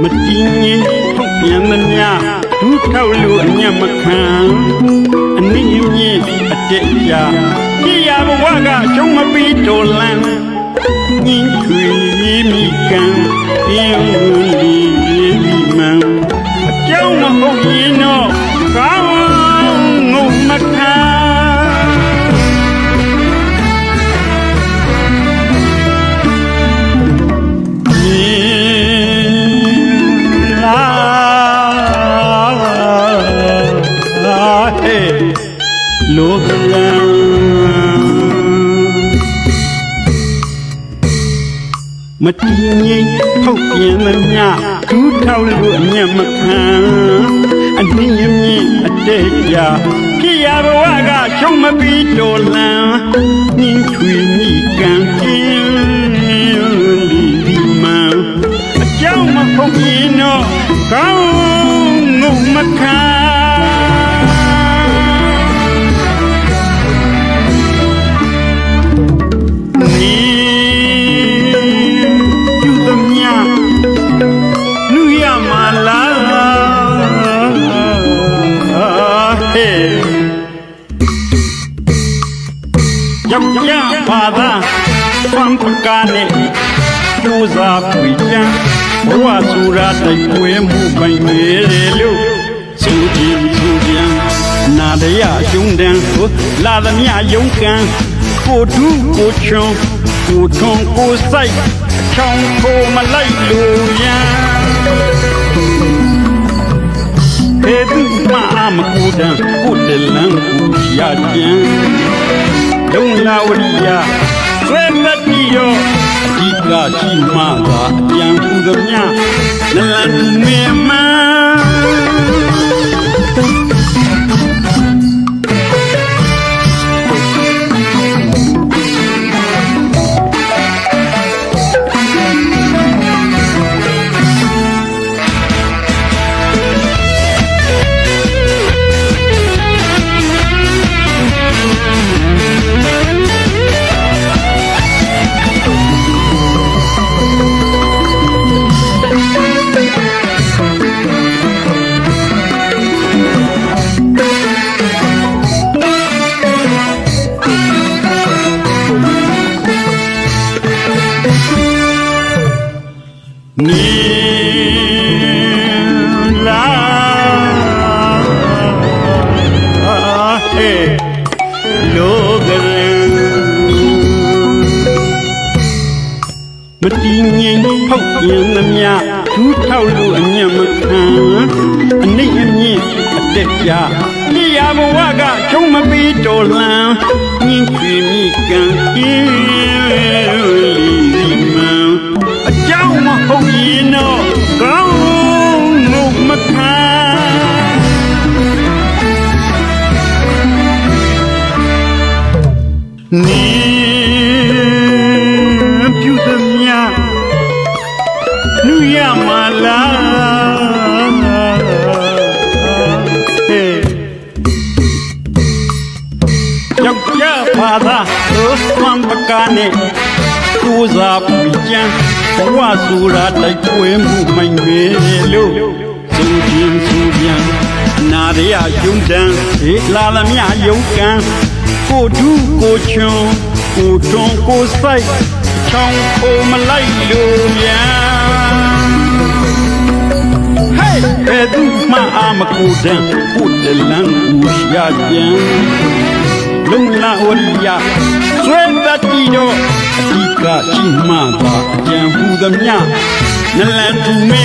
မတင်းရင်ထုတ်ပြန်မများဒုထောက်လို့အညံ့မခံအနည်းမြင့်အတက်ကြကြည်ရဘဝကအကျုံးမပြီးတော်လန်းညင်ထွေမိကံပြုံးလီမိမှန်အကြောင်းမဟုတ်ရင်တော့ကောင်းငုံမခံလောကလံမတည်ငြိမ်ထုတ်ပြန်မများဒူးထောက်လို့အမျက်မခံအနည်းမြင့်အတဲ့ကြကြည်ရဘဝကချုံမပြီးတော်လန်းညင်ထွေမိကံပြင်းလီဒီမန်အကြောင်းမဟုတ်ရင်တော့ကောင်းငုံမခံယောက်ျားဘာသာဖန်ပကားနဲ့ကျိုးစားပြီးချမ်းဘဝဆိုရာတိုက်ပွဲမှုပိုင်နေတယ်လို့ဆိုကြည့်ဆိုပြန်နာရရယုံတန်းလာသမျှယုံကံကိုတူးကိုချုံကိုထုံကိုစိုက်ချောင်းကိုမလိုက်လို့ရန်ဟဲ့သူမအမကူတန်းကိုတလန်းကိုရပြန်လုံလာဝရိယဆွေမတိယောအဓိကကြီးမှသာအပြန်ဟူသမျှနလန်မေမနီလာဟဲ့လောကရန်မတည်ငြိမ်ဖောက်ပြန်သမျှဒူးထောက်လို့အညံ့မခံအနည်းအမြင့်အတက်ကြကြည်ရဘဝကချုံမပြီးတော်လန်းညင်ခွေမိကံပြင်းလီဒီမန်အကြောင်းမဟုတ်ရင်တော့ကောင်းငုံမခံနီပြုသမျှလူရမလားဟဲ့ယောက်ျားဘာသာဖန်ပကားနဲ့ကိုးစားပြီးချမ်းဘဝဆိုရာတိုက်ပွဲမှုမိုင်ပဲလို့ဆိုခြင်းဆိုပြန်နာရရယုံတန်းလာသမျှယုံကံကိုတူးကိုချွန်ကိုတွန်ကိုစိုက်ချောင်းကိုမလိုက်လို့ပြန်ဟဲ့ဘယ်သူမှအာမကိုတန်းကိုတလန်းကိုရပြန်လုံလာဝရိယဆွဲတတိတော့အဓိကရှိမှသာအကြံဟူသမျှနလန်သူမဲ